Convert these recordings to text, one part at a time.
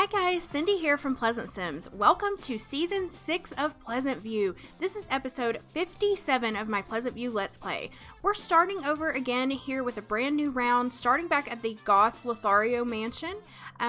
Hi guys, Cindy here from PleasantSims. Welcome to Season 6 of Pleasantview. This is episode 57 of my Pleasantview Let's Play. We're starting over again here with a brand new round, starting back at the Goth Lothario mansion.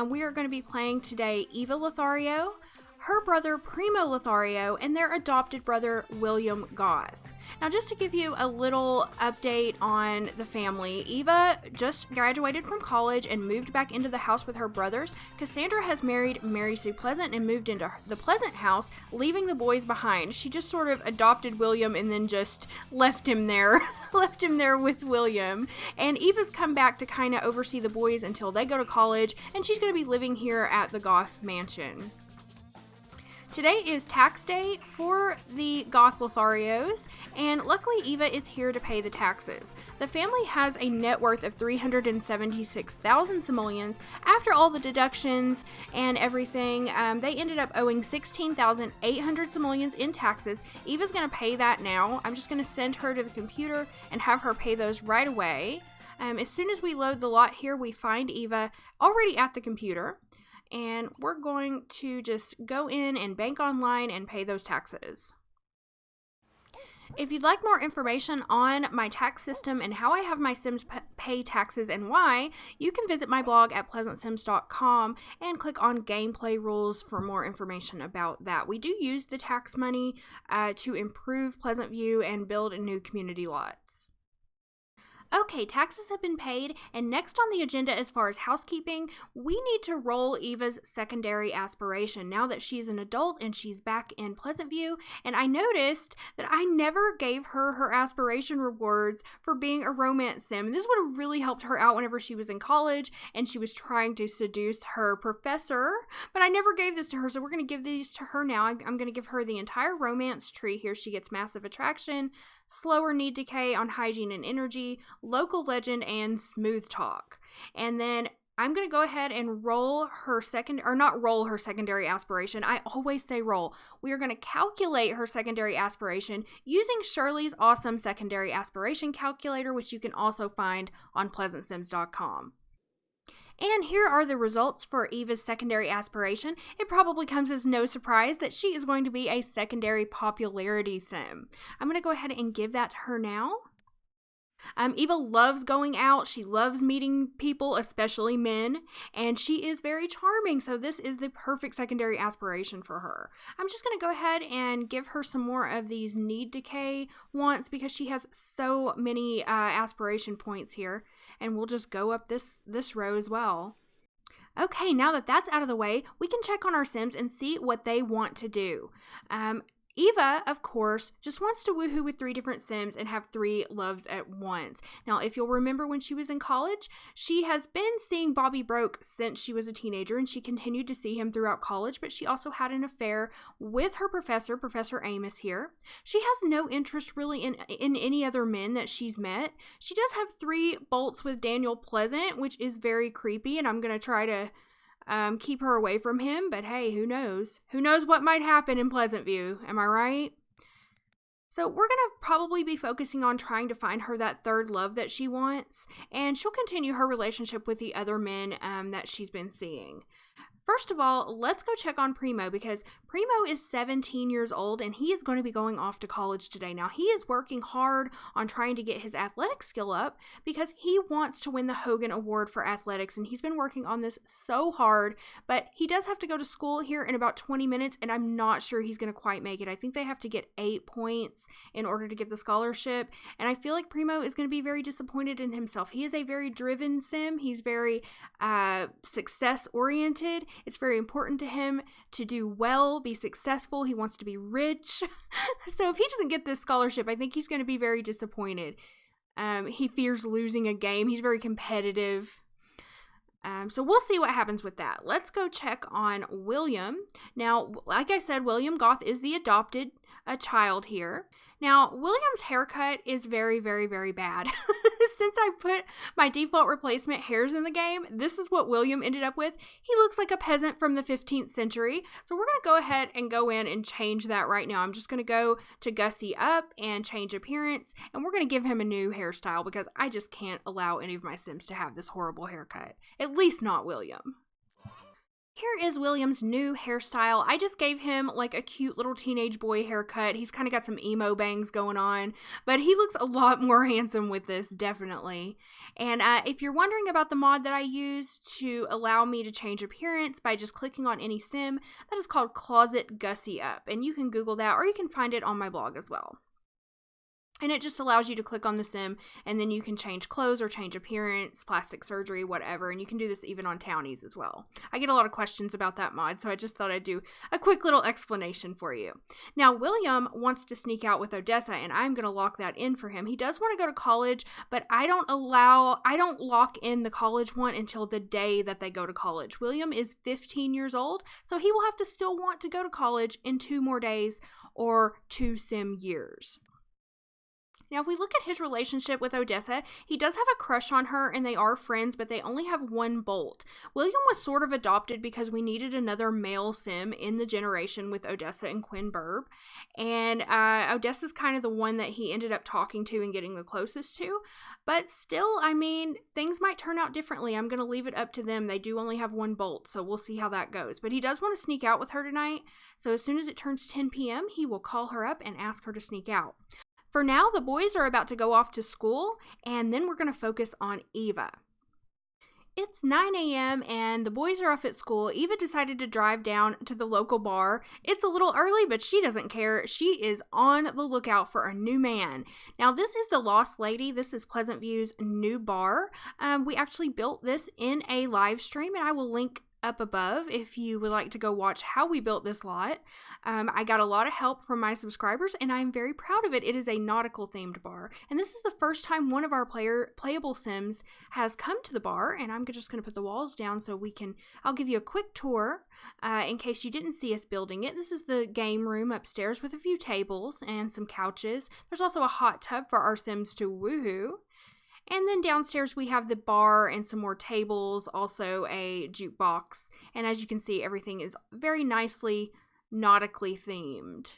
We are going to be playing today Eva Lothario, her brother Primo Lothario, and their adopted brother William Goth. Now, just to give you a little update on the family, Eva just graduated from college and moved back into the house with her brothers. Cassandra has married Mary Sue Pleasant and moved into the Pleasant house, leaving the boys behind. She just sort of adopted William and then just left him there, with William. And Eva's come back to kind of oversee the boys until they go to college, and she's going to be living here at the Goth mansion. Today is tax day for the Goth Lotharios, and luckily Eva is here to pay the taxes. The family has a net worth of 376,000 simoleons. After all the deductions and everything, they ended up owing 16,800 simoleons in taxes. Eva's going to pay that now. I'm just going to send her to the computer and have her pay those right away. As soon as we load the lot here, we find Eva already at the computer. And we're going to just go in and bank online and pay those taxes. If you'd like more information on my tax system and how I have my Sims pay taxes and why, you can visit my blog at PleasantSims.com and click on gameplay rules for more information about that. We do use the tax money to improve Pleasantview and build new community lots. Okay, taxes have been paid, and next on the agenda as far as housekeeping, we need to roll Eva's secondary aspiration now that she's an adult and she's back in Pleasantview. And I noticed that I never gave her her aspiration rewards for being a romance sim. This would have really helped her out whenever she was in college and she was trying to seduce her professor, but I never gave this to her, so we're going to give these to her now. I'm going to give her the entire romance tree here. She gets massive attraction, slower need decay on hygiene and energy, local legend, and smooth talk. And then I'm going to go ahead and roll her secondary aspiration. I always say roll. We are going to calculate her secondary aspiration using Shirley's awesome secondary aspiration calculator, which you can also find on PleasantSims.com. And here are the results for Eva's secondary aspiration. It probably comes as no surprise that she is going to be a secondary popularity sim. I'm going to go ahead and give that to her now. Eva loves going out. She loves meeting people, especially men, and she is very charming, so this is the perfect secondary aspiration for her. I'm just going to go ahead and give her some more of these need decay wants because she has so many aspiration points here, and we'll just go up this row as well. Okay, now that that's out of the way, we can check on our Sims and see what they want to do. Eva, of course, just wants to woohoo with 3 different Sims and have 3 loves at once. Now, if you'll remember when she was in college, she has been seeing Bobby Broke since she was a teenager, and she continued to see him throughout college, but she also had an affair with her professor, Professor Amos here. She has no interest really in any other men that she's met. She does have 3 bolts with Daniel Pleasant, which is very creepy, and I'm going to try to keep her away from him, but hey, who knows? Who knows what might happen in Pleasantview, am I right? So we're going to probably be focusing on trying to find her that 3rd love that she wants, and she'll continue her relationship with the other men that she's been seeing. First of all, let's go check on Primo because Primo is 17 years old and he is going to be going off to college today. Now, he is working hard on trying to get his athletic skill up because he wants to win the Hogan Award for athletics, and he's been working on this so hard, but he does have to go to school here in about 20 minutes, and I'm not sure he's going to quite make it. I think they have to get 8 points in order to get the scholarship, and I feel like Primo is going to be very disappointed in himself. He is a very driven sim. He's very success-oriented. It's very important to him to do well, be successful. He wants to be rich. So if he doesn't get this scholarship, I think he's going to be very disappointed. He fears losing a game. He's very competitive. So we'll see what happens with that. Let's go check on William. Now, like I said, William Goth is the adopted child here. Now, William's haircut is very, very, very bad. Since I put my default replacement hairs in the game, this is what William ended up with. He looks like a peasant from the 15th century. So we're going to go ahead and go in and change that right now. I'm just going to go to Gussie Up and change appearance. And we're going to give him a new hairstyle because I just can't allow any of my Sims to have this horrible haircut. At least not William. Here is William's new hairstyle. I just gave him like a cute little teenage boy haircut. He's kind of got some emo bangs going on, but he looks a lot more handsome with this, definitely. And if you're wondering about the mod that I use to allow me to change appearance by just clicking on any sim, that is called Closet Gussy Up, and you can Google that or you can find it on my blog as well. And it just allows you to click on the sim, and then you can change clothes or change appearance, plastic surgery, whatever. And you can do this even on townies as well. I get a lot of questions about that mod, so I just thought I'd do a quick little explanation for you. Now, William wants to sneak out with Odessa, and I'm going to lock that in for him. He does want to go to college, but I don't lock in the college one until the day that they go to college. William is 15 years old, so he will have to still want to go to college in 2 more days or 2 sim years. Now, if we look at his relationship with Odessa, he does have a crush on her and they are friends, but they only have 1 bolt. William was sort of adopted because we needed another male sim in the generation with Odessa and Quinn Burb. And Odessa's kind of the one that he ended up talking to and getting the closest to. But still, I mean, things might turn out differently. I'm going to leave it up to them. They do only have 1 bolt, so we'll see how that goes. But he does want to sneak out with her tonight. So as soon as it turns 10 p.m., he will call her up and ask her to sneak out. For now, the boys are about to go off to school, and then we're going to focus on Eva. It's 9 a.m. and the boys are off at school. Eva decided to drive down to the local bar. It's a little early, but she doesn't care. She is on the lookout for a new man. Now, this is the Lost Lady. This is Pleasantview's new bar. We actually built this in a live stream, and I will link up above if you would like to go watch how we built this lot. I got a lot of help from my subscribers and I'm very proud of it. It is a nautical themed bar, and this is the first time one of our playable sims has come to the bar, and I'm just going to put the walls down so I'll give you a quick tour in case you didn't see us building it. This is the game room upstairs with a few tables and some couches. There's also a hot tub for our sims to woohoo. And then downstairs we have the bar and some more tables, also a jukebox. And as you can see, everything is very nicely nautically themed.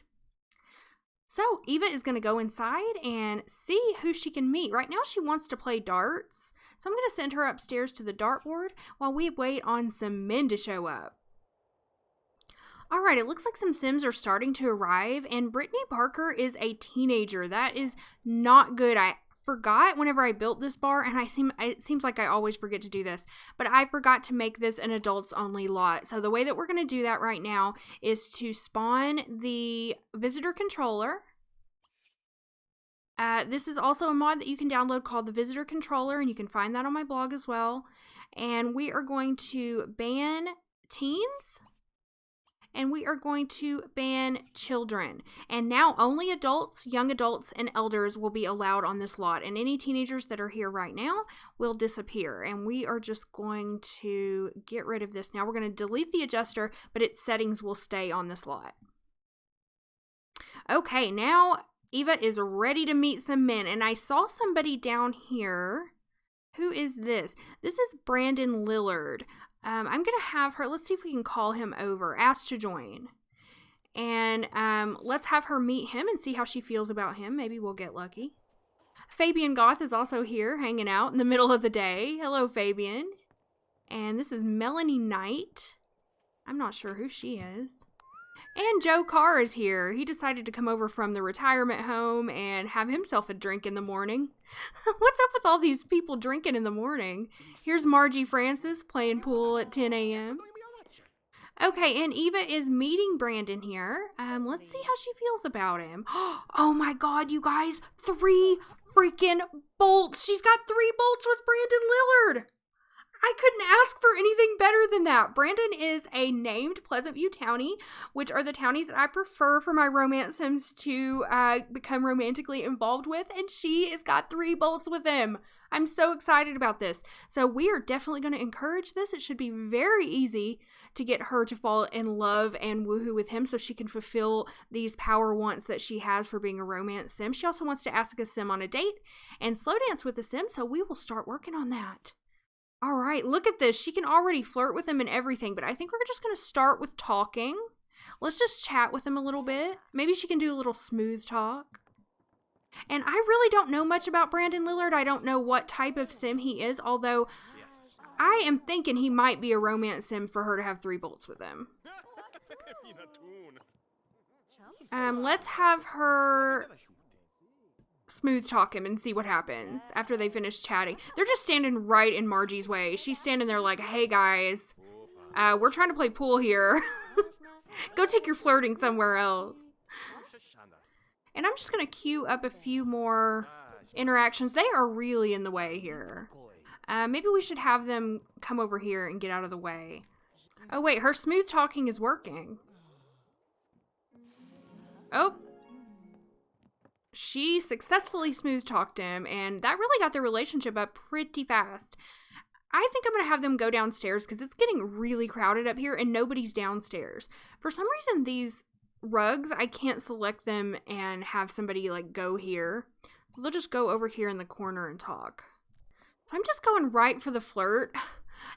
So Eva is going to go inside and see who she can meet. Right now she wants to play darts. So I'm going to send her upstairs to the dartboard while we wait on some men to show up. Alright, it looks like some sims are starting to arrive, and Brittany Parker is a teenager. That is not good. I forgot whenever I built this bar, and it seems like I always forget to do this, but I forgot to make this an adults only lot. So the way that we're going to do that right now is to spawn the visitor controller. This is also a mod that you can download called the visitor controller, and you can find that on my blog as well. And we are going to ban teens. And we are going to ban children. And now only adults, young adults, and elders will be allowed on this lot. And any teenagers that are here right now will disappear. And we are just going to get rid of this. Now we're going to delete the adjuster, but its settings will stay on this lot. Okay, now Eva is ready to meet some men. And I saw somebody down here. Who is this? This is Brandon Lillard. I'm going to have her, let's see if we can call him over, ask to join. And let's have her meet him and see how she feels about him. Maybe we'll get lucky. Fabian Goth is also here hanging out in the middle of the day. Hello, Fabian. And this is Melanie Knight. I'm not sure who she is. And Joe Carr is here. He decided to come over from the retirement home and have himself a drink in the morning. What's up with all these people drinking in the morning? Here's Margie Francis playing pool at 10 a.m. Okay, and Eva is meeting Brandon here. Let's see how she feels about him. Oh my god, you guys. 3 freaking bolts. She's got 3 bolts with Brandon Lillard. I couldn't ask for anything better than that. Brandon is a named Pleasantview townie, which are the townies that I prefer for my romance sims to become romantically involved with, and she has got 3 bolts with him. I'm so excited about this. So we are definitely going to encourage this. It should be very easy to get her to fall in love and woohoo with him so she can fulfill these power wants that she has for being a romance sim. She also wants to ask a sim on a date and slow dance with a sim, so we will start working on that. All right, look at this. She can already flirt with him and everything, but I think we're just going to start with talking. Let's just chat with him a little bit. Maybe she can do a little smooth talk. And I really don't know much about Brandon Lillard. I don't know what type of sim he is, although I am thinking he might be a romance sim for her to have 3 bolts with him. Let's have her smooth talk him and see what happens after they finish chatting. They're just standing right in Margie's way. She's standing there like, hey guys, we're trying to play pool here. Go take your flirting somewhere else. And I'm just going to queue up a few more interactions. They are really in the way here. Maybe we should have them come over here and get out of the way. Oh wait, her smooth talking is working. Oh. She successfully smooth talked him, and that really got their relationship up pretty fast. I think I'm going to have them go downstairs because it's getting really crowded up here and nobody's downstairs. For some reason, these rugs, I can't select them and have somebody like go here. So they'll just go over here in the corner and talk. So I'm just going right for the flirt.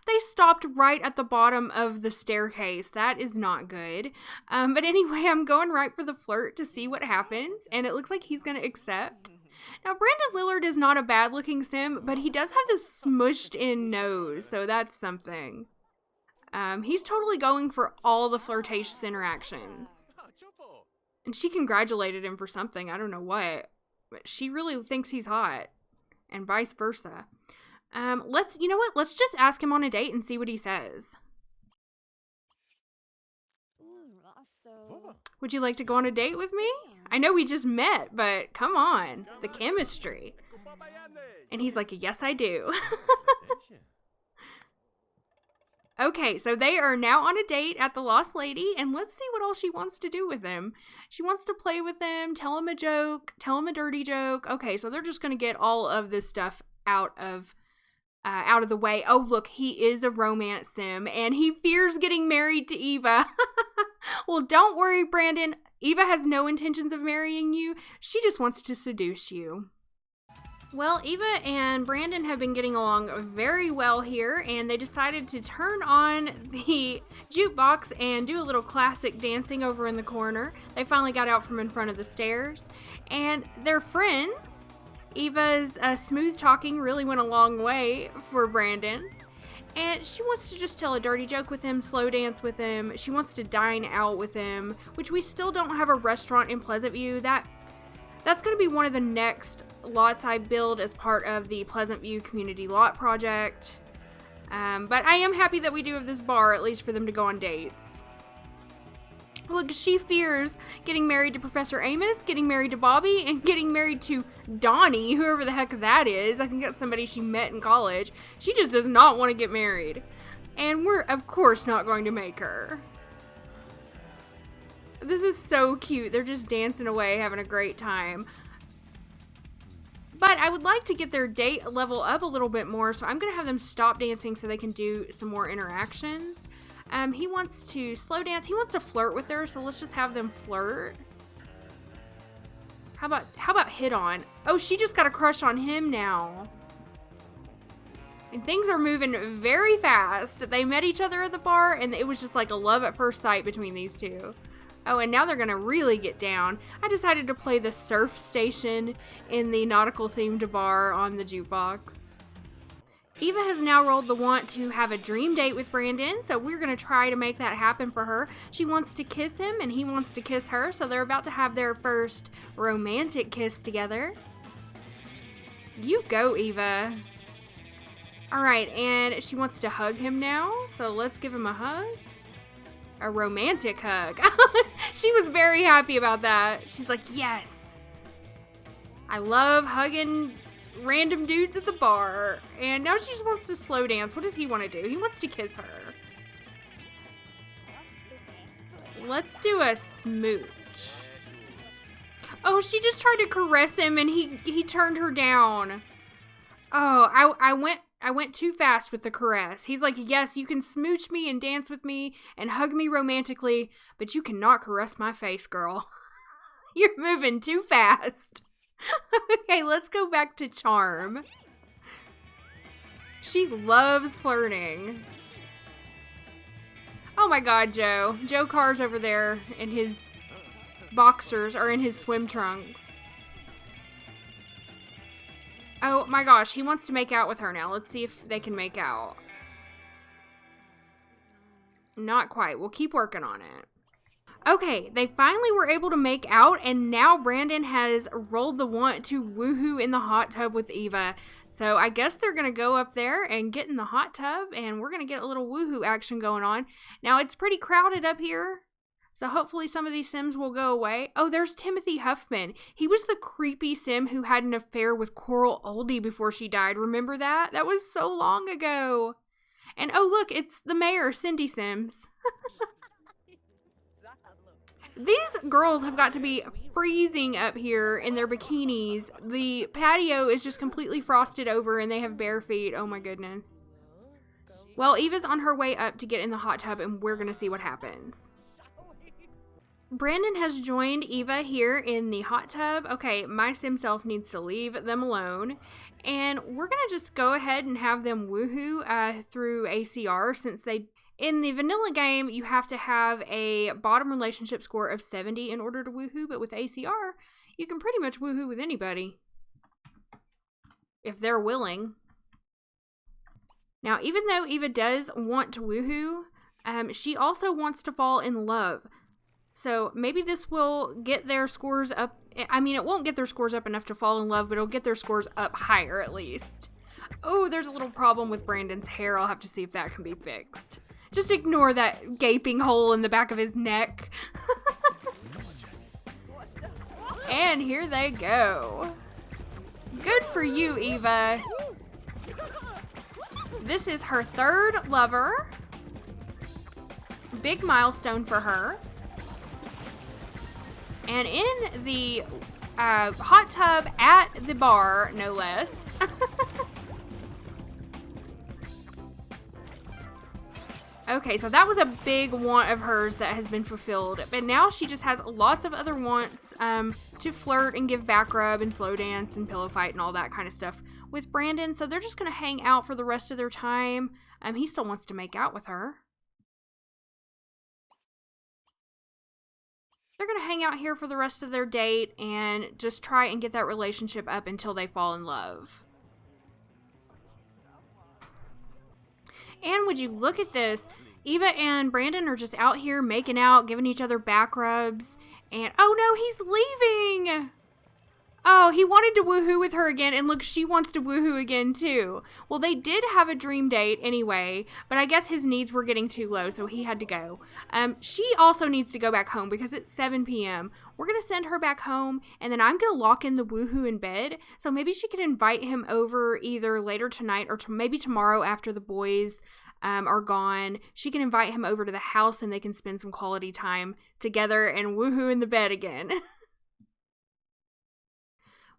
They stopped right at the bottom of the staircase. That is not good. But anyway, I'm going right for the flirt to see what happens. And it looks like he's going to accept. Now, Brandon Lillard is not a bad-looking sim, but he does have this smushed-in nose. So that's something. He's totally going for all the flirtatious interactions. And she congratulated him for something. I don't know what. But she really thinks he's hot. And vice versa. You know what? Let's just ask him on a date and see what he says. Would you like to go on a date with me? I know we just met, but come on. The chemistry. And he's like, yes, I do. Okay, so they are now on a date at the Lost Lady, and let's see what all she wants to do with him. She wants to play with him, tell him a joke, tell him a dirty joke. Okay, so they're just going to get all of this stuff out of the way. Oh, look, he is a romance sim, and he fears getting married to Eva. Well, don't worry, Brandon. Eva has no intentions of marrying you. She just wants to seduce you. Well, Eva and Brandon have been getting along very well here, and they decided to turn on the jukebox and do a little classic dancing over in the corner. They finally got out from in front of the stairs, and their friends, Eva's smooth talking really went a long way for Brandon. And she wants to just tell a dirty joke with him, slow dance with him. She wants to dine out with him, which we still don't have a restaurant in Pleasantview. That's going to be one of the next lots I build as part of the Pleasantview Community Lot Project. But I am happy that we do have this bar, at least for them to go on dates. Look, she fears getting married to Professor Amos, getting married to Bobby, and getting married to Donnie, whoever the heck that is. I think that's somebody she met in college. She just does not want to get married. And we're, of course, not going to make her. This is so cute. They're just dancing away, having a great time. But I would like to get their date level up a little bit more, so I'm going to have them stop dancing so they can do some more interactions. He wants to slow dance. He wants to flirt with her, so let's just have them flirt. How about hit on? Oh, she just got a crush on him now. And things are moving very fast. They met each other at the bar, and it was just like a love at first sight between these two. Oh, and now they're going to really get down. I decided to play the surf station in the nautical themed bar on the jukebox. Eva has now rolled the want to have a dream date with Brandon, so we're going to try to make that happen for her. She wants to kiss him, and he wants to kiss her, so they're about to have their first romantic kiss together. You go, Eva. Alright, and she wants to hug him now, so let's give him a hug. A romantic hug. She was very happy about that. She's like, yes. I love hugging random dudes at the bar. And now she just wants to slow dance. What does he want to do? He wants to kiss her. Let's do a smooch. Oh, she just tried to caress him and he turned her down. Oh, I went too fast with the caress. He's like, yes, you can smooch me and dance with me and hug me romantically, but you cannot caress my face, girl. You're moving too fast. Okay, let's go back to charm. She loves flirting. Oh my god, Joe. Joe Carr's over there in his boxers or in his swim trunks. Oh my gosh, he wants to make out with her now. Let's see if they can make out. Not quite. We'll keep working on it. Okay, they finally were able to make out, and now Brandon has rolled the want to woohoo in the hot tub with Eva. So I guess they're going to go up there and get in the hot tub, and we're going to get a little woohoo action going on. Now, it's pretty crowded up here, so hopefully some of these Sims will go away. Oh, there's Timothy Huffman. He was the creepy Sim who had an affair with Coral Oldie before she died. Remember that? That was so long ago. And oh, look, it's the mayor, Cindy Sims. These girls have got to be freezing up here in their bikinis. The patio is just completely frosted over and they have bare feet. Oh my goodness. Well, Eva's on her way up to get in the hot tub and we're going to see what happens. Brandon has joined Eva here in the hot tub. Okay, my Sim self needs to leave them alone. And we're going to just go ahead and have them woohoo through ACR since they... In the vanilla game, you have to have a bottom relationship score of 70 in order to woohoo, but with ACR, you can pretty much woohoo with anybody. If they're willing. Now, even though Eva does want to woohoo, she also wants to fall in love. So maybe this will get their scores up. I mean, it won't get their scores up enough to fall in love, but it'll get their scores up higher at least. Oh, there's a little problem with Brandon's hair. I'll have to see if that can be fixed. Just ignore that gaping hole in the back of his neck. And here they go. Good for you, Eva. This is her third lover. Big milestone for her. And in the hot tub at the bar, no less. Okay, so that was a big want of hers that has been fulfilled. But now she just has lots of other wants to flirt and give back rub and slow dance and pillow fight and all that kind of stuff with Brandon. So they're just going to hang out for the rest of their time. He still wants to make out with her. They're going to hang out here for the rest of their date and just try and get that relationship up until they fall in love. And would you look at this? Eva and Brandon are just out here making out, giving each other back rubs. And, oh no, he's leaving! Oh, he wanted to woohoo with her again, and look, she wants to woohoo again too. Well, they did have a dream date anyway, but I guess his needs were getting too low, so he had to go. She also needs to go back home because it's 7 p.m. We're going to send her back home, and then I'm going to lock in the woohoo in bed, so maybe she can invite him over either later tonight or maybe tomorrow after the boys are gone. She can invite him over to the house, and they can spend some quality time together and woohoo in the bed again.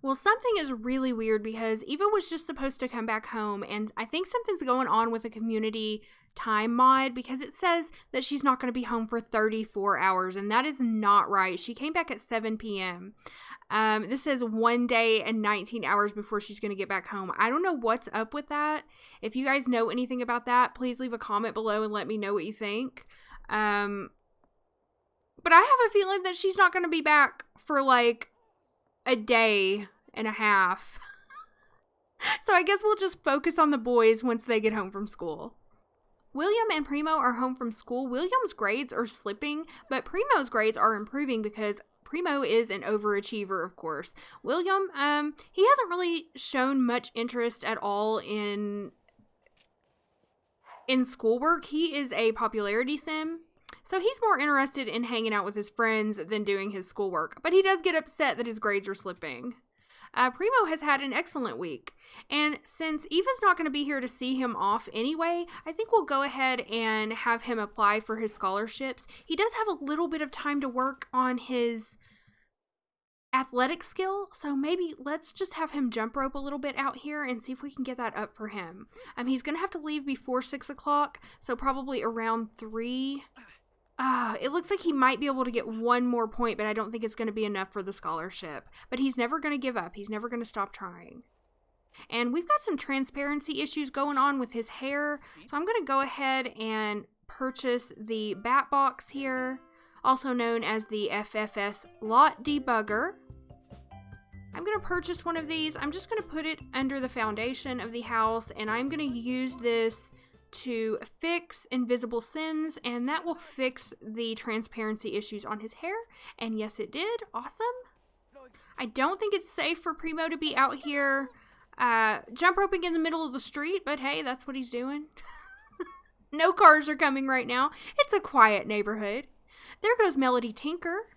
Well, something is really weird because Eva was just supposed to come back home, and I think something's going on with a community time mod because it says that she's not going to be home for 34 hours, and that is not right. She came back at 7 p.m. This says 1 day and 19 hours before she's going to get back home. I don't know what's up with that. If you guys know anything about that, please leave a comment below and let me know what you think. But I have a feeling that she's not going to be back for like a day and a half. So I guess we'll just focus on the boys once they get home from school. William and Primo are home from school. William's grades are slipping, but Primo's grades are improving because Primo is an overachiever, of course. William, he hasn't really shown much interest at all in schoolwork. He is a popularity sim. So he's more interested in hanging out with his friends than doing his schoolwork. But he does get upset that his grades are slipping. Primo has had an excellent week. And since Eva's not going to be here to see him off anyway, I think we'll go ahead and have him apply for his scholarships. He does have a little bit of time to work on his athletic skill, so maybe let's just have him jump rope a little bit out here and see if we can get that up for him. He's going to have to leave before 6 o'clock, so probably around 3. It looks like he might be able to get one more point, but I don't think it's going to be enough for the scholarship. But he's never going to give up. He's never going to stop trying. And we've got some transparency issues going on with his hair, so I'm going to go ahead and purchase the bat box here, also known as the FFS lot debugger. I'm going to purchase one of these. I'm just going to put it under the foundation of the house, and I'm going to use this to fix invisible Sims, and that will fix the transparency issues on his hair. And yes, it did. Awesome. I don't think it's safe for Primo to be out here jump roping in the middle of the street, but hey, that's what he's doing. No cars are coming right now. It's a quiet neighborhood. There goes Melody Tinker.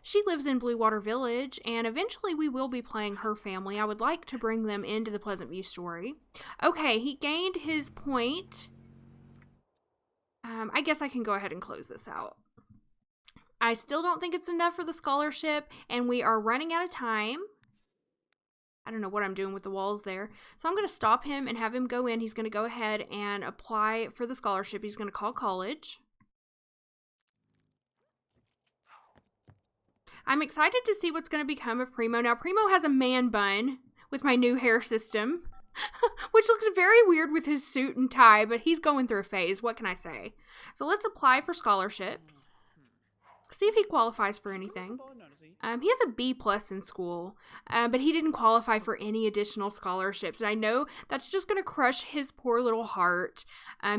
She lives in Blue Water Village, and eventually we will be playing her family. I would like to bring them into the Pleasantview story. Okay, he gained his point. I guess I can go ahead and close this out. I still don't think it's enough for the scholarship, and we are running out of time. I don't know what I'm doing with the walls there. So I'm going to stop him and have him go in. He's going to go ahead and apply for the scholarship. He's going to call college. I'm excited to see what's going to become of Primo. Now, Primo has a man bun with my new hair system, which looks very weird with his suit and tie, but he's going through a phase. What can I say? So let's apply for scholarships. See if he qualifies for anything. He has a B+ in school, but he didn't qualify for any additional scholarships. And I know that's just going to crush his poor little heart.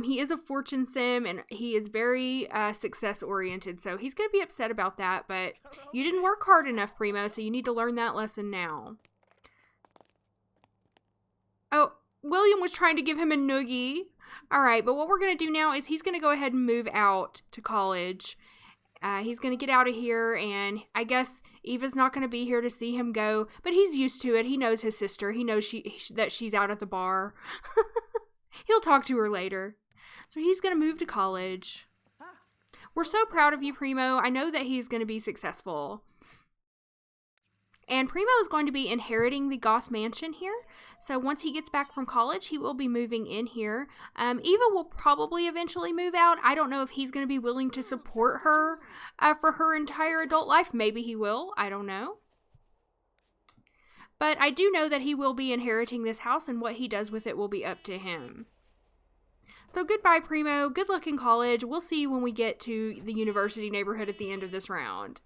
He is a fortune sim, and he is very success-oriented, so he's going to be upset about that. But you didn't work hard enough, Primo, so you need to learn that lesson now. Oh, William was trying to give him a noogie. All right, but what we're going to do now is he's going to go ahead and move out to college. He's going to get out of here, and I guess Eva's not going to be here to see him go, but he's used to it. He knows his sister. He knows that she's out at the bar. He'll talk to her later. So he's going to move to college. We're so proud of you, Primo. I know that he's going to be successful. And Primo is going to be inheriting the Goth mansion here. So once he gets back from college, he will be moving in here. Eva will probably eventually move out. I don't know if he's going to be willing to support her for her entire adult life. Maybe he will. I don't know. But I do know that he will be inheriting this house, and what he does with it will be up to him. So goodbye, Primo. Good luck in college. We'll see you when we get to the university neighborhood at the end of this round.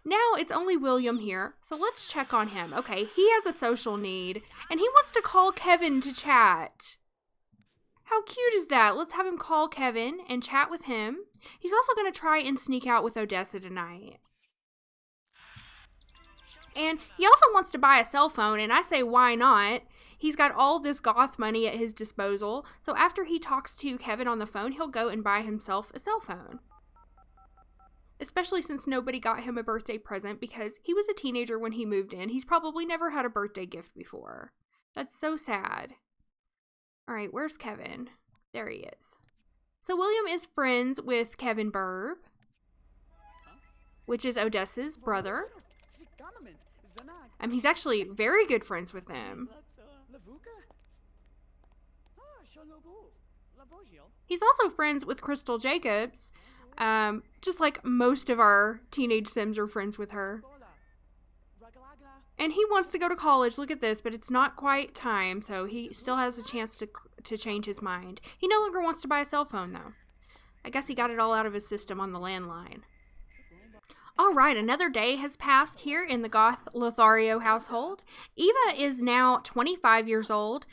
Now it's only William here, so let's check on him. Okay, he has a social need, and he wants to call Kevin to chat. How cute is that? Let's have him call Kevin and chat with him. He's also going to try and sneak out with Odessa tonight. And he also wants to buy a cell phone, and I say, why not? He's got all this Goth money at his disposal, so after he talks to Kevin on the phone, he'll go and buy himself a cell phone. Especially since nobody got him a birthday present because he was a teenager when he moved in. He's probably never had a birthday gift before. That's so sad. All right, where's Kevin? There he is. So William is friends with Kevin Burb, which is Odessa's brother. He's actually very good friends with him. He's also friends with Crystal Jacobs. Just like most of our teenage Sims are friends with her. And he wants to go to college, look at this, but it's not quite time, so he still has a chance to change his mind. He no longer wants to buy a cell phone, though. I guess he got it all out of his system on the landline. Alright, another day has passed here in the Goth Lothario household. Eva is now 25 years old.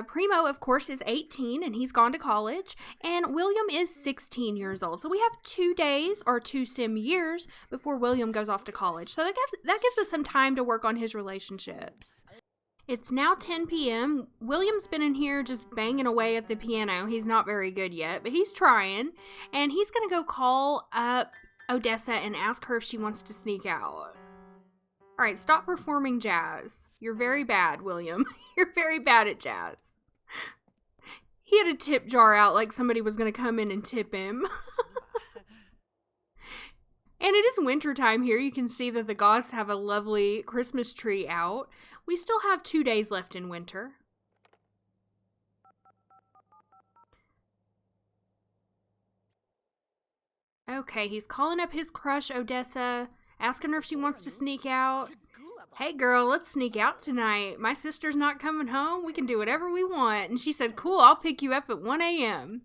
Primo, of course, is 18 and he's gone to college. And William is 16 years old. So we have 2 days or 2 sim years before William goes off to college. So that gives us some time to work on his relationships. It's now 10 p.m. William's been in here just banging away at the piano. He's not very good yet, but he's trying. And he's going to go call up Odessa and ask her if she wants to sneak out. Alright, stop performing jazz. You're very bad, William. You're very bad at jazz. He had a tip jar out like somebody was going to come in and tip him. And it is winter time here. You can see that the Goths have a lovely Christmas tree out. We still have 2 days left in winter. Okay, he's calling up his crush, Odessa, asking her if she wants to sneak out. Hey girl, let's sneak out tonight. My sister's not coming home. We can do whatever we want. And she said, cool, I'll pick you up at 1 a.m.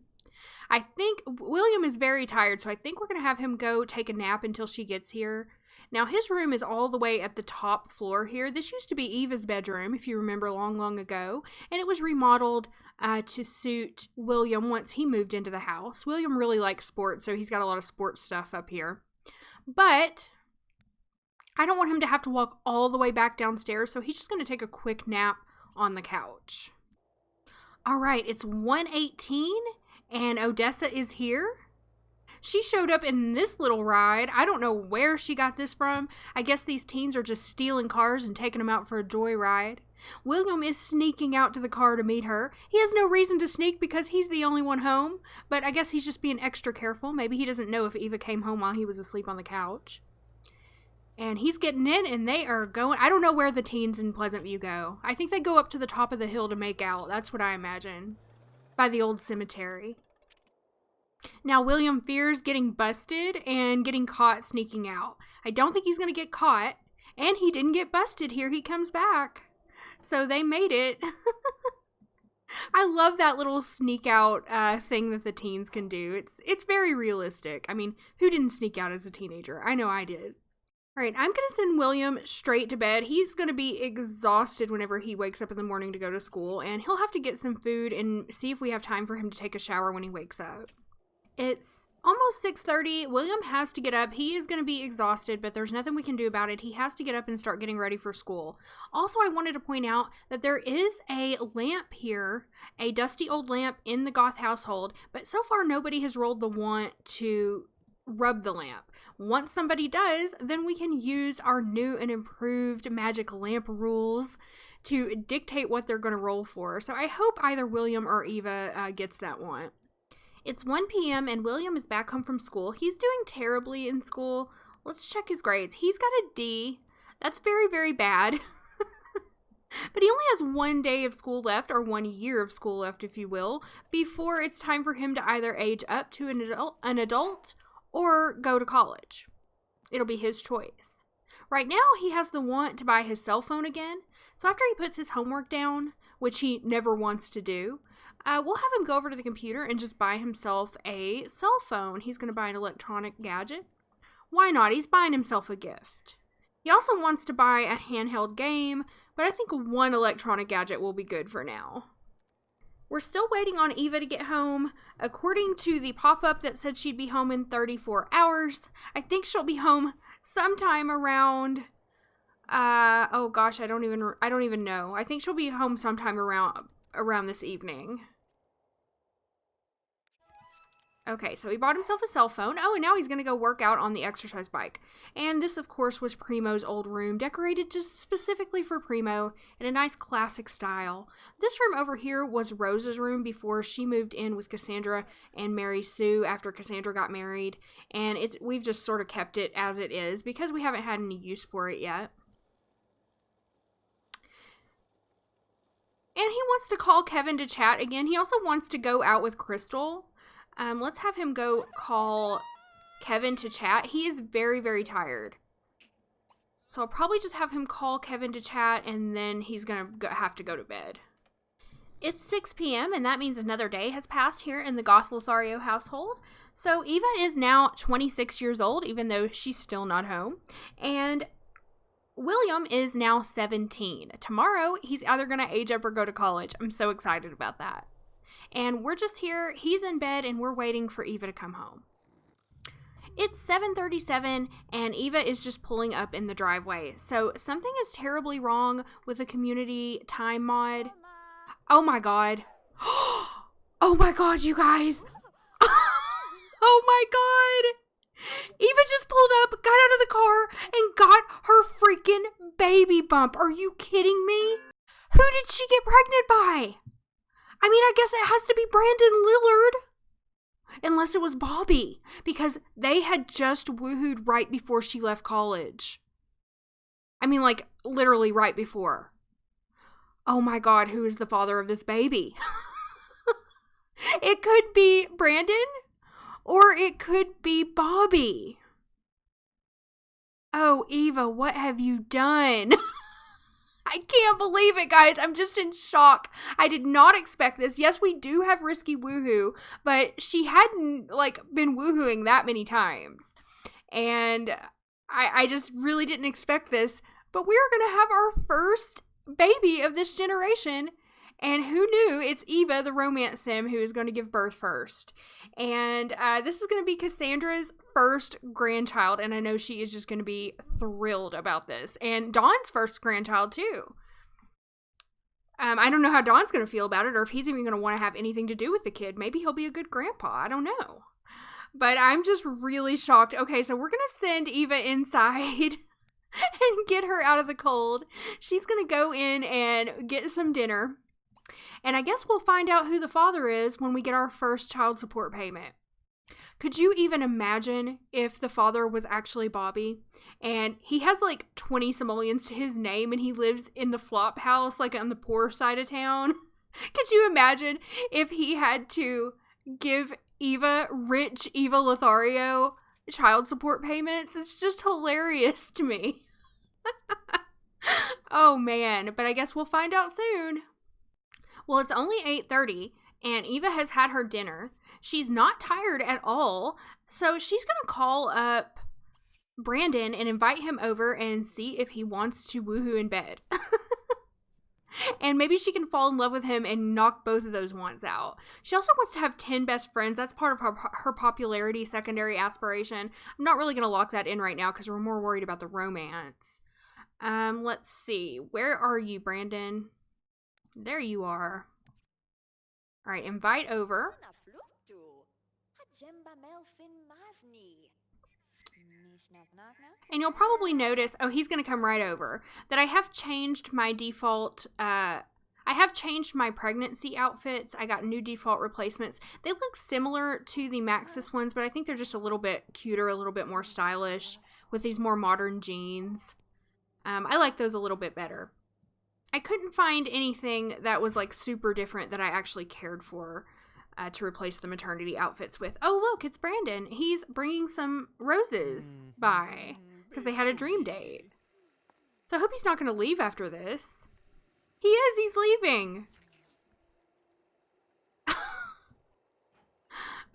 I think William is very tired, so I think we're going to have him go take a nap until she gets here. Now, his room is all the way at the top floor here. This used to be Eva's bedroom, if you remember, long ago, and it was remodeled to suit William once he moved into the house. William really likes sports, so he's got a lot of sports stuff up here. But I don't want him to have to walk all the way back downstairs, so he's just going to take a quick nap on the couch. All right, it's 1:18, and Odessa is here. She showed up in this little ride. I don't know where she got this from. I guess these teens are just stealing cars and taking them out for a joyride. William is sneaking out to the car to meet her. He has no reason to sneak because he's the only one home, but I guess he's just being extra careful. Maybe he doesn't know if Eva came home while he was asleep on the couch. And he's getting in, and they are going. I don't know where the teens in Pleasantview go. I think they go up to the top of the hill to make out. That's what I imagine. By the old cemetery. Now, William fears getting busted and getting caught sneaking out. I don't think he's going to get caught. And he didn't get busted. Here he comes back. So they made it. I love that little sneak out thing that the teens can do. It's very realistic. I mean, who didn't sneak out as a teenager? I know I did. All right, I'm going to send William straight to bed. He's going to be exhausted whenever he wakes up in the morning to go to school. And he'll have to get some food and see if we have time for him to take a shower when he wakes up. It's almost 6:30. William has to get up. He is going to be exhausted, but there's nothing we can do about it. He has to get up and start getting ready for school. Also, I wanted to point out that there is a lamp here, a dusty old lamp in the Goth household, but so far nobody has rolled the want to rub the lamp. Once somebody does, then we can use our new and improved magic lamp rules to dictate what they're going to roll for. So I hope either William or Eva gets that want. It's 1 p.m. and William is back home from school. He's doing terribly in school. Let's check his grades. He's got a D. That's very, very bad. But he only has 1 day of school left, or 1 year of school left, if you will, before it's time for him to either age up to an adult or go to college. It'll be his choice. Right now, he has the want to buy his cell phone again. So after he puts his homework down, which he never wants to do, we'll have him go over to the computer and just buy himself a cell phone. He's going to buy an electronic gadget. Why not? He's buying himself a gift. He also wants to buy a handheld game, but I think one electronic gadget will be good for now. We're still waiting on Eva to get home. According to the pop-up that said she'd be home in 34 hours, I think she'll be home sometime around, oh gosh, I don't even know. I think she'll be home sometime around this evening. Okay, so he bought himself a cell phone. Oh, and now he's going to go work out on the exercise bike. And this, of course, was Primo's old room, decorated just specifically for Primo in a nice classic style. This room over here was Rose's room before she moved in with Cassandra and Mary Sue after Cassandra got married. And we've just sort of kept it as it is because we haven't had any use for it yet. And he wants to call Kevin to chat again. He also wants to go out with Crystal. Let's have him go call Kevin to chat. He is very, very tired. So I'll probably just have him call Kevin to chat, and then he's going to have to go to bed. It's 6 p.m., and that means another day has passed here in the Goth Lothario household. So Eva is now 26 years old, even though she's still not home. And William is now 17. Tomorrow, he's either going to age up or go to college. I'm so excited about that. And we're just here, he's in bed, and we're waiting for Eva to come home. It's 7:37, and Eva is just pulling up in the driveway. So something is terribly wrong with the community time mod. Oh my god. Oh my god, you guys. Oh my god. Eva just pulled up, got out of the car, and got her freaking baby bump. Are you kidding me? Who did she get pregnant by? I mean, I guess it has to be Brandon Lillard. Unless it was Bobby, because they had just woohooed right before she left college. I mean, like, literally right before. Oh my god, who is the father of this baby? It could be Brandon, or it could be Bobby. Oh, Eva, what have you done? I can't believe it, guys. I'm just in shock. I did not expect this. Yes, we do have Risky Woohoo, but she hadn't, been woohooing that many times. And I just really didn't expect this, but we're going to have our first baby of this generation. And who knew? It's Eva, the romance sim, who is going to give birth first. And this is going to be Cassandra's first grandchild, and I know she is just going to be thrilled about this. And Dawn's first grandchild, too. I don't know how Dawn's going to feel about it, or if he's even going to want to have anything to do with the kid. Maybe he'll be a good grandpa. I don't know. But I'm just really shocked. Okay, so we're going to send Eva inside and get her out of the cold. She's going to go in and get some dinner. And I guess we'll find out who the father is when we get our first child support payment. Could you even imagine if the father was actually Bobby? And he has like 20 simoleons to his name and he lives in the flop house, like on the poor side of town. Could you imagine if he had to give rich Eva Lothario, child support payments? It's just hilarious to me. Oh man, but I guess we'll find out soon. Well, it's only 8:30 and Eva has had her dinner. She's not tired at all, so she's going to call up Brandon and invite him over and see if he wants to woohoo in bed. And maybe she can fall in love with him and knock both of those wants out. She also wants to have 10 best friends. That's part of her popularity secondary aspiration. I'm not really going to lock that in right now because we're more worried about the romance. Let's see. Where are you, Brandon? There you are. All right, invite over. And you'll probably notice, oh, he's going to come right over, that I have changed my default, I have changed my pregnancy outfits. I got new default replacements. They look similar to the Maxis ones, but I think they're just a little bit cuter, a little bit more stylish with these more modern jeans. I like those a little bit better. I couldn't find anything that was like super different that I actually cared for to replace the maternity outfits with. Oh, look, it's Brandon. He's bringing some roses by because they had a dream date. So I hope he's not going to leave after this. He is. He's leaving.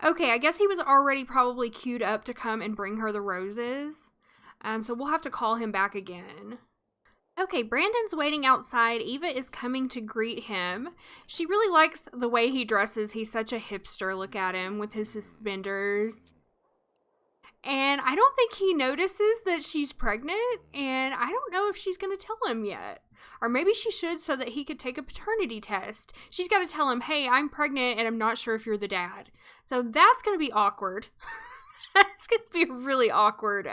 Okay, I guess he was already probably queued up to come and bring her the roses. So we'll have to call him back again. Okay, Brandon's waiting outside. Eva is coming to greet him. She really likes the way he dresses. He's such a hipster. Look at him with his suspenders. And I don't think he notices that she's pregnant, and I don't know if she's going to tell him yet. Or maybe she should so that he could take a paternity test. She's got to tell him, hey, I'm pregnant and I'm not sure if you're the dad. So that's going to be awkward. That's going to be a really awkward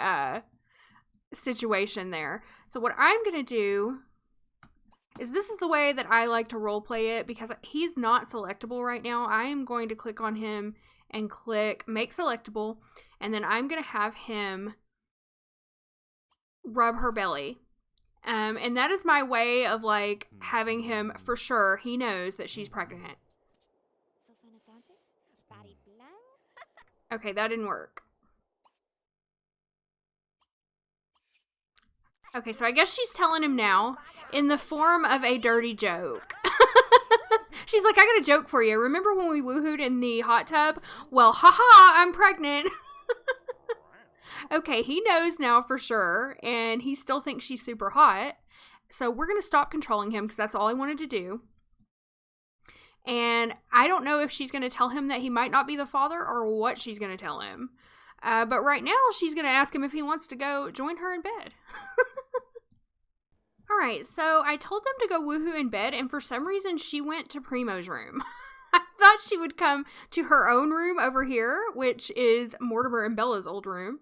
situation there. So what I'm going to do is this is the way that I like to roleplay it because he's not selectable right now. I am going to click on him and click make selectable, and then I'm going to have him rub her belly. And that is my way of like having him for sure. He knows that she's pregnant. Okay, that didn't work. Okay, so I guess she's telling him now in the form of a dirty joke. She's like, I got a joke for you. Remember when we woohooed in the hot tub? Well, haha, I'm pregnant. Okay, he knows now for sure, and he still thinks she's super hot. So we're going to stop controlling him because that's all I wanted to do. And I don't know if she's going to tell him that he might not be the father or what she's going to tell him. But right now, she's going to ask him if he wants to go join her in bed. Alright, so I told them to go woohoo in bed, and for some reason, she went to Primo's room. I thought she would come to her own room over here, which is Mortimer and Bella's old room.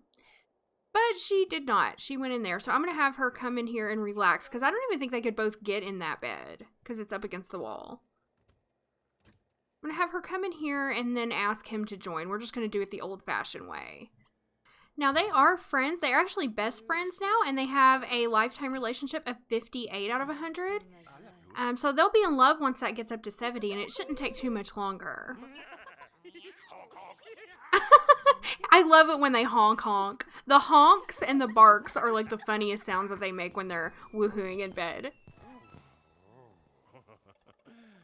But she did not. She went in there. So I'm going to have her come in here and relax, because I don't even think they could both get in that bed, because it's up against the wall. I'm going to have her come in here and then ask him to join. We're just going to do it the old-fashioned way. Now, they are friends. They are actually best friends now, and they have a lifetime relationship of 58 out of 100. So they'll be in love once that gets up to 70, and it shouldn't take too much longer. I love it when they honk honk. The honks and the barks are like the funniest sounds that they make when they're woohooing in bed.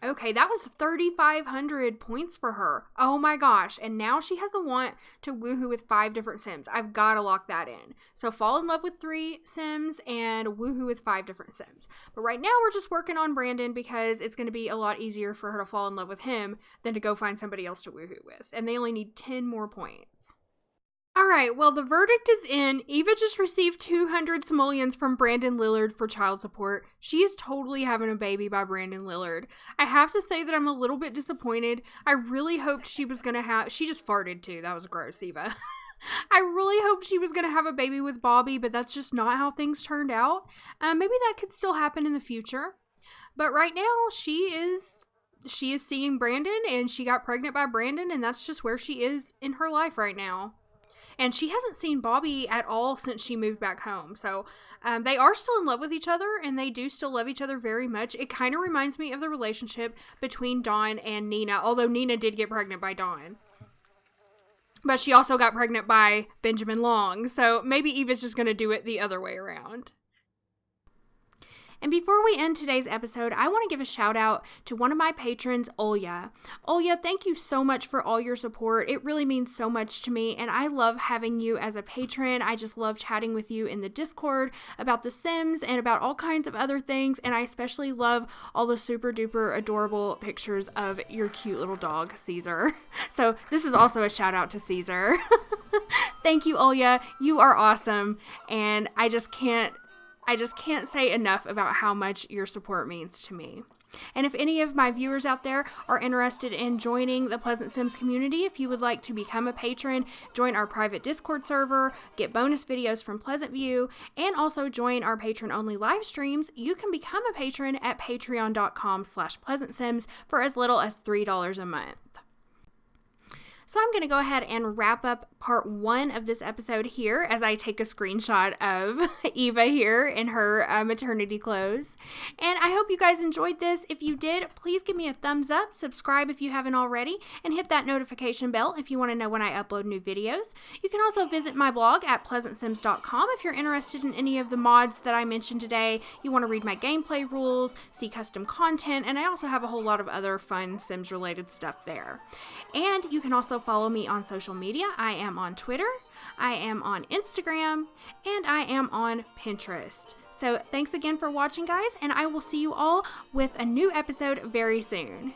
Okay, that was 3,500 points for her. Oh my gosh. And now she has the want to woohoo with 5 different Sims. I've got to lock that in. So fall in love with 3 Sims and woohoo with 5 different Sims. But right now we're just working on Brandon because it's going to be a lot easier for her to fall in love with him than to go find somebody else to woohoo with. And they only need 10 more points. Alright, well the verdict is in. Eva just received 200 simoleons from Brandon Lillard for child support. She is totally having a baby by Brandon Lillard. I have to say that I'm a little bit disappointed. I really hoped she was gonna have, she just farted too, that was gross, Eva. I really hoped she was gonna have a baby with Bobby, but that's just not how things turned out. Maybe that could still happen in the future. But right now, she is seeing Brandon, and she got pregnant by Brandon, and that's just where she is in her life right now. And she hasn't seen Bobby at all since she moved back home. So they are still in love with each other, and they do still love each other very much. It kind of reminds me of the relationship between Dawn and Nina, although Nina did get pregnant by Dawn. But she also got pregnant by Benjamin Long. So maybe Eva's just going to do it the other way around. And before we end today's episode, I want to give a shout out to one of my patrons, Olya. Olya, thank you so much for all your support. It really means so much to me, and I love having you as a patron. I just love chatting with you in the Discord about The Sims and about all kinds of other things, and I especially love all the super duper adorable pictures of your cute little dog, Caesar. So this is also a shout out to Caesar. Thank you, Olya. You are awesome, and I just can't say enough about how much your support means to me. And if any of my viewers out there are interested in joining the Pleasant Sims community, if you would like to become a patron, join our private Discord server, get bonus videos from Pleasantview, and also join our patron-only live streams, you can become a patron at patreon.com/PleasantSims for as little as $3 a month. So I'm going to go ahead and wrap up part 1 of this episode here as I take a screenshot of Eva here in her maternity clothes. And I hope you guys enjoyed this. If you did, please give me a thumbs up, subscribe if you haven't already, and hit that notification bell if you want to know when I upload new videos. You can also visit my blog at PleasantSims.com if you're interested in any of the mods that I mentioned today. You want to read my gameplay rules, see custom content, and I also have a whole lot of other fun Sims related stuff there. And you can also follow me on social media. I am on Twitter, I am on Instagram, and I am on Pinterest. So thanks again for watching, guys, and I will see you all with a new episode very soon.